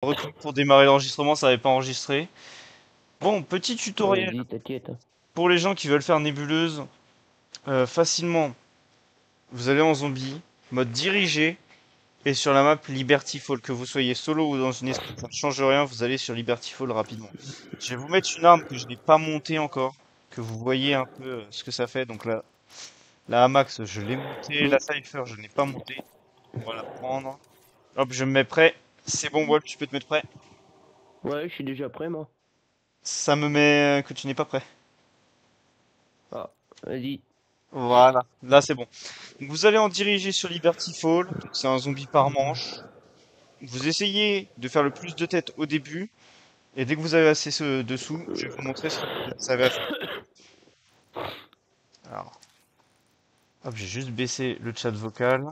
Reclique pour démarrer l'enregistrement, ça n'avait pas enregistré. Bon, petit tutoriel Vas-y, t'inquiète. pour les gens qui veulent faire nébuleuse facilement. Vous allez en zombie, mode dirigé, et sur la map Liberty Fall, que vous soyez solo ou dans une escouade, ça ne change rien, vous allez sur Liberty Fall rapidement. Je vais vous mettre une arme que je n'ai pas montée encore, que vous voyez un peu ce que ça fait. Donc là, la Hamax, je l'ai montée, la Cypher, je ne l'ai pas montée. On va la prendre. Hop, je me mets prêt. C'est bon, Wolf, tu peux te mettre prêt. Ouais, je suis déjà prêt, moi. Ça me met que tu n'es pas prêt. Ah, vas-y. Voilà, là c'est bon. Donc, vous allez en diriger sur Liberty Fall, donc c'est un zombie par manche. Vous essayez de faire le plus de têtes au début, et dès que vous avez assez dessous, je vais vous montrer ce que vous avez à faire. Alors, hop, j'ai juste baissé le chat vocal.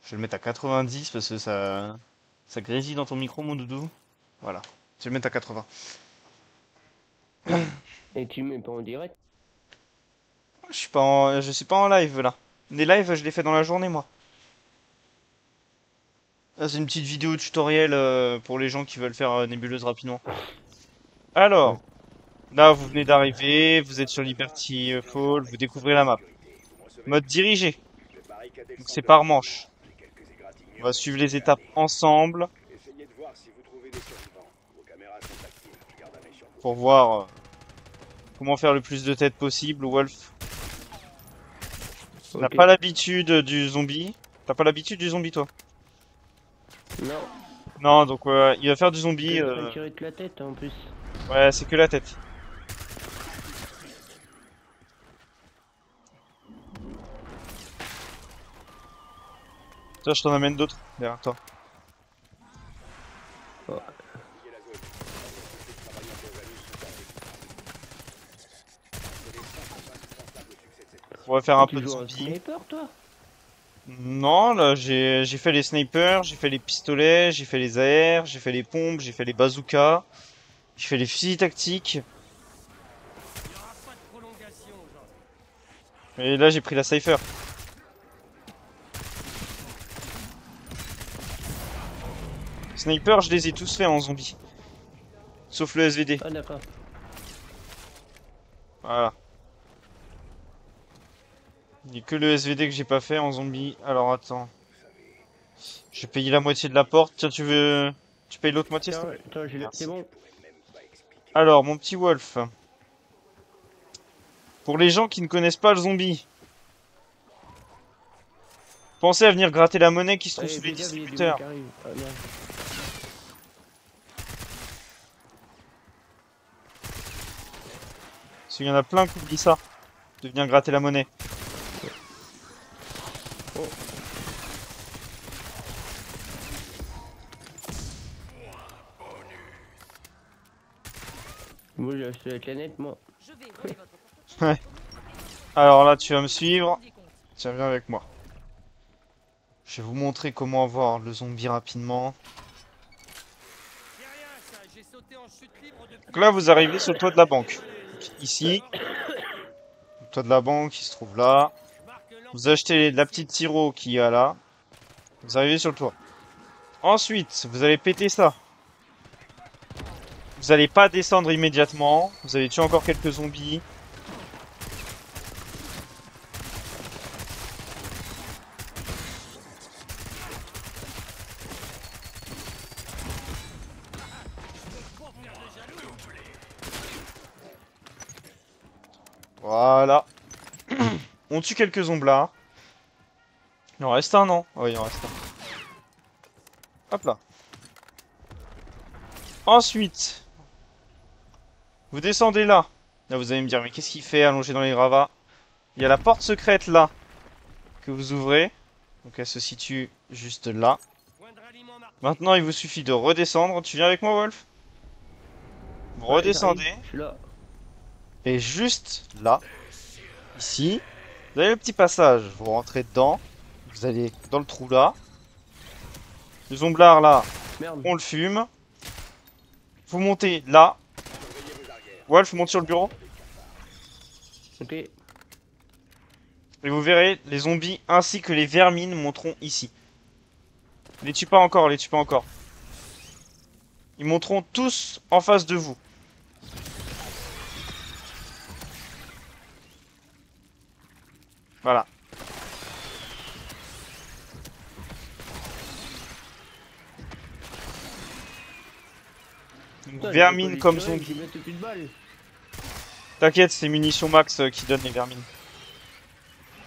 Je vais le mettre à 90 parce que ça grésille dans ton micro, mon doudou. Voilà, je vais le mettre à 80. Et tu mets pas en direct? Je suis pas en live là. Les lives, je les fais dans la journée, moi. Là, c'est une petite vidéo tutoriel pour les gens qui veulent faire nébuleuse rapidement. Ouais. Alors, là, vous venez d'arriver, vous êtes sur Liberty Fall, vous découvrez la map. Mode dirigé, donc c'est par manche. On va suivre les étapes ensemble pour voir comment faire le plus de têtes possible. Wolf n'a Ok. pas l'habitude du zombie. T'as pas l'habitude du zombie, toi? Non, Non, donc il va faire du zombie. je vais pas tirer de la tête en plus. Ouais, c'est que la tête. Toi, je t'en amène d'autres derrière toi. Oh. On va faire Et un peu tu de joues un zombie. sniper, toi? Non, là, j'ai fait les snipers, j'ai fait les pistolets, j'ai fait les AR, j'ai fait les pompes, j'ai fait les bazookas, j'ai fait les fusils tactiques. Et là, j'ai pris la Cypher. Sniper, je les ai tous faits en zombie. Sauf le SVD. Ah, d'accord. Voilà. Il n'y a que le SVD que j'ai pas fait en zombie. Alors attends. J'ai payé la moitié de la porte. Tiens, tu veux... Tu payes l'autre moitié, s'il Tiens, te plaît? attends, c'est Merci. bon. Alors, mon petit Wolf. Pour les gens qui ne connaissent pas le zombie, pensez à venir gratter la monnaie qui se trouve Allez, sous les fais gaffe, il y a du monde distributeurs. qui arrive. Ah, merde. Parce qu'il y en a plein qui oublient ça. De venir gratter la monnaie. Oh, moi j'ai acheté la canette, moi. Ouais. Alors là, tu vas me suivre. Tiens, viens avec moi. Je vais vous montrer comment avoir le zombie rapidement. Donc là, vous arrivez sur le toit de la banque. Donc, ici, le toit de la banque, il se trouve là. Vous achetez la petite sirop qu'il y a là. Vous arrivez sur le toit. Ensuite, vous allez péter ça. Vous allez pas descendre immédiatement. Vous allez tuer encore quelques zombies. Voilà. On tue quelques zombies. Il en reste un, non? Oui, il en reste un. Hop là. Ensuite, vous descendez là. Là, vous allez me dire, mais qu'est-ce qu'il fait allongé dans les gravats? Il y a la porte secrète là que vous ouvrez. Donc elle se situe juste là. Maintenant, il vous suffit de redescendre. Tu viens avec moi, Wolf? Vous Ouais, j'arrive, redescendez. je suis là. Et juste là, ici, vous avez le petit passage. Vous rentrez dedans. Vous allez dans le trou là. Le zomblard là, Merde. on le fume. Vous montez là. Wolf, monte sur le bureau. Ok. Et vous verrez, les zombies ainsi que les vermines monteront ici. Les tue pas encore, les tue pas encore. Ils monteront tous en face de vous. Voilà. Donc, Putain, j'aurais pas vermine dû comme tirer, j'y zombie. mettais plus de balles. T'inquiète, c'est munitions max qui donnent les vermines.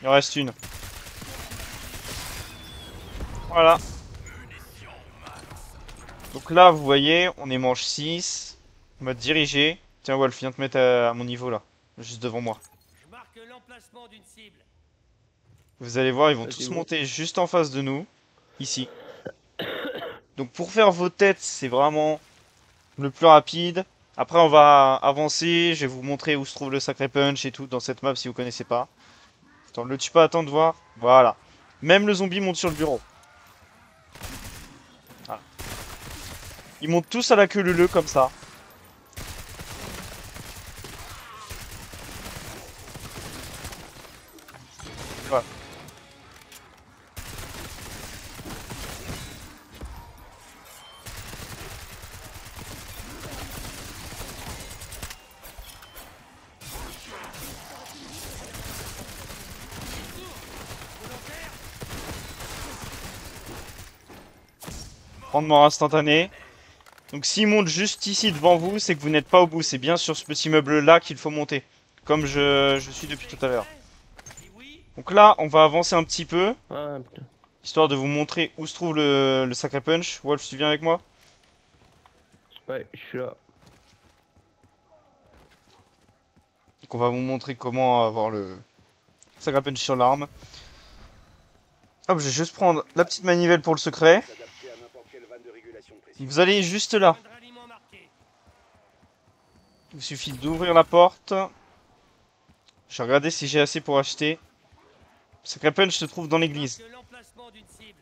Il en reste une. Voilà. Donc là, vous voyez, on est manche 6. Mode dirigé. Tiens, Wolf, viens te mettre à mon niveau là. Juste devant moi. Je marque l'emplacement d'une cible. Vous allez voir, ils vont Ça, c'est tous bon. monter juste en face de nous. Ici. Donc pour faire vos têtes, c'est vraiment le plus rapide. Après, on va avancer. Je vais vous montrer où se trouve le sacré punch et tout dans cette map si vous connaissez pas. Attends, le tue pas, attends de voir. Voilà. Même le zombie monte sur le bureau. Voilà. Ils montent tous à la queue leu comme ça. Voilà. Rendement instantané. Donc s'ils montent juste ici devant vous, c'est que vous n'êtes pas au bout. C'est bien sur ce petit meuble là qu'il faut monter. Comme je suis depuis tout à l'heure. Si oui, Donc là, on va avancer un petit peu. Ah putain. Histoire de vous montrer où se trouve le sacré punch. Wolf, tu viens avec moi? Ouais, je suis là. Donc on va vous montrer comment avoir le sacré punch sur l'arme. Hop, je vais juste prendre la petite manivelle pour le secret. S'adapter à n'importe quelle vanne de régulation de pression. Vous allez juste là. point de ralliement marqué. Il vous suffit d'ouvrir la porte. Je vais regarder si j'ai assez pour acheter. Le sacré punch se trouve dans l'église. Marque l'emplacement d'une cible.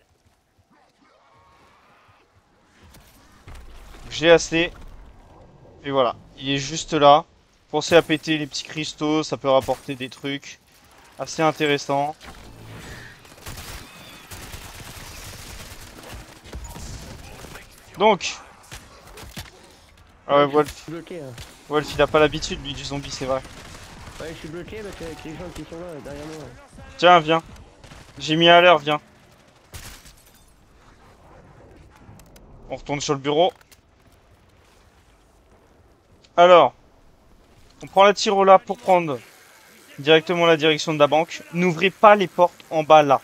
J'ai assez. Et voilà, il est juste là. Pensez à péter les petits cristaux, ça peut rapporter des trucs assez intéressants. Donc, ah ouais, Je Wolf, suis bloqué. Hein. Wolf, il a pas l'habitude lui du zombie, c'est vrai. Ouais, je suis bloqué parce qu'avec les gens qui sont là derrière moi. Tiens, viens. J'ai mis à l'heure, viens. On retourne sur le bureau. Alors, on prend la tyrola pour prendre directement la direction de la banque. N'ouvrez pas les portes en bas là.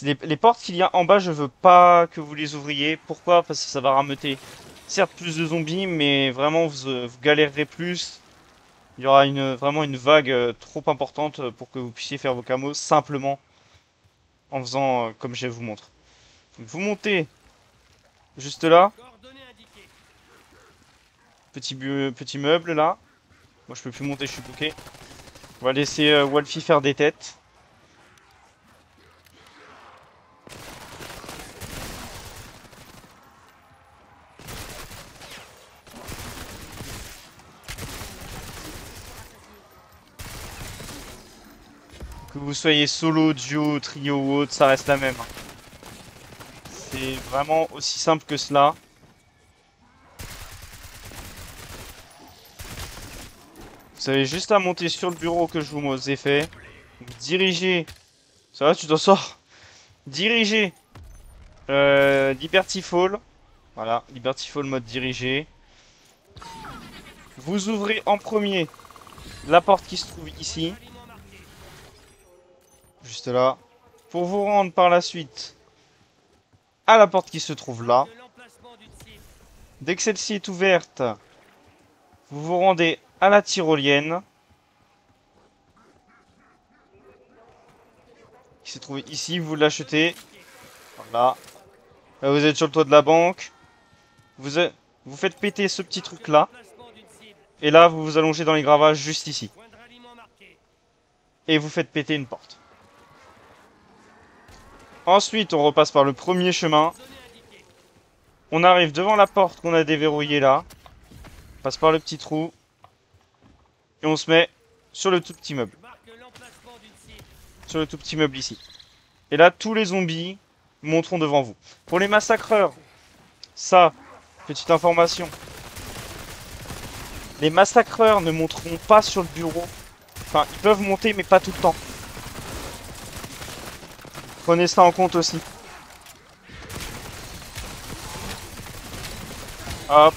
Les portes qu'il y a en bas, je veux pas que vous les ouvriez. Pourquoi? Parce que ça va rameuter. Certes, plus de zombies, mais vraiment, vous galérerez plus. Il y aura vraiment une vague trop importante pour que vous puissiez faire vos camos simplement en faisant comme je vous montre. Donc, vous montez juste là, Coordonnées indiquées. petit meuble là. Moi, je peux plus monter, je suis bloqué. On va laisser Wolfie faire des têtes. Que vous soyez solo, duo, trio ou autre, ça reste la même. C'est vraiment aussi simple que cela. Vous avez juste à monter sur le bureau que je vous ai fait. Donc, diriger. Ça va, tu t'en sors? Diriger. Liberty Fall. Voilà, Liberty Fall mode dirigé. Vous ouvrez en premier la porte qui se trouve ici. Ralliement marqué. Juste là. Pour vous rendre par la suite à la porte qui se trouve là. De l'emplacement d'une cible. Dès que celle-ci est ouverte, vous vous rendez à la tyrolienne. Qui se trouve ici, vous l'achetez. Voilà. Là, vous êtes sur le toit de la banque. Vous faites péter ce petit truc là. Emplacement d'une cible. Et là, vous vous allongez dans les gravages juste ici. Point de ralliement marqué. Et vous faites péter une porte. Ensuite, on repasse par le premier chemin. Coordonnées indiquées. On arrive devant la porte qu'on a déverrouillée là. On passe par le petit trou. Et on se met sur le tout petit meuble. Marque l'emplacement d'une cible. Sur le tout petit meuble ici. Et là, tous les zombies monteront devant vous. Pour les massacreurs, ça, Petite information. Les massacreurs ne monteront pas sur le bureau. Enfin, ils peuvent monter, mais pas tout le temps. Prenez ça en compte aussi. Hop.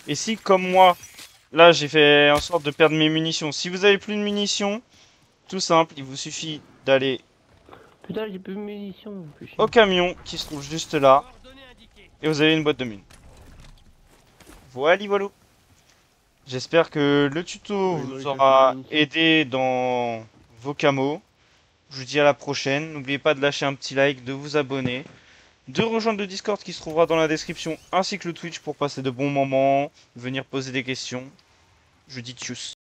Et si, comme moi, là j'ai fait en sorte de perdre mes munitions. Si vous avez plus de munitions, tout simple, il vous suffit d'aller Putain, j'ai plus de munitions. Plus chier. au camion qui se trouve juste là. Coordonnées indiquées. Et vous avez une boîte de mines. Voilà, voilà. J'espère que le tuto Oui, moi, vous j'ai aura plus de munitions. aidé dans vos camos. Je vous dis à la prochaine. N'oubliez pas de lâcher un petit like, de vous abonner, de rejoindre le Discord qui se trouvera dans la description, ainsi que le Twitch pour passer de bons moments, venir poser des questions. Je vous dis tchuss.